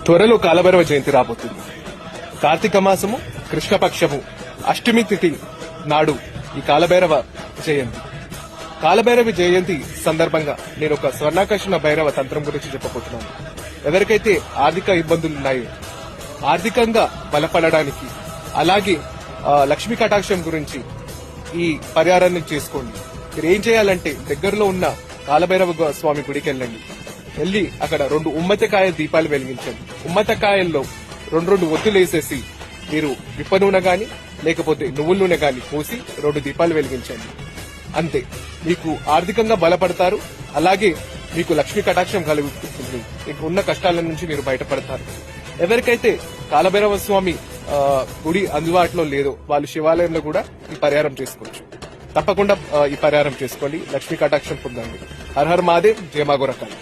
త్వరలో కాలభైరవ జయంతి రాబోతుంది. కార్తీక మాసము కృష్ణపక్షము అష్టమి తిథి నాడు ఈ కాలభైరవ జయంతి. కాలభైరవ జయంతి సందర్భంగా నేను ఒక స్వర్ణాకర్షణ భైరవ తంత్రం గురించి చెప్పబోతున్నాను. ఎవరికైతే ఆర్థిక ఇబ్బందులున్నాయో, ఆర్థికంగా బలపడడానికి, అలాగే లక్ష్మీ కటాక్షం గురించి ఈ పరిహారాన్ని చేసుకోండి. మీరు ఏం చేయాలంటే దగ్గరలో ఉన్న కాలభైరవ స్వామి గుడికి వెళ్ళి అక్కడ 2 ఉమ్మతకాయ దీపాలు వెలిగించండి. ఉమ్మతకాయల్లో 2 ఒత్తులు వేసేసి మీరు విప్ప నూనె గాని లేకపోతే నువ్వుల నూనె గాని పోసి 2 దీపాలు వెలిగించండి. అంతే, మీకు ఆర్థికంగా బలపడతారు. అలాగే మీకు లక్ష్మీ కటాక్షం కలుగుతుంది. మీకు ఉన్న కష్టాల నుంచి మీరు బయటపడతారు. ఎవరికైతే కాలభైరవ స్వామి గుడి అందుబాటులో లేదో వాళ్ళు శివాలయంలో కూడా ఈ పరిహారం చేసుకోవచ్చు. తప్పకుండా ఈ పరిహారం చేసుకోండి. లక్ష్మీ కటాక్షం పొందండి. హర్ హర్ మహాదేవ్, జయ మా గోరఖాల్.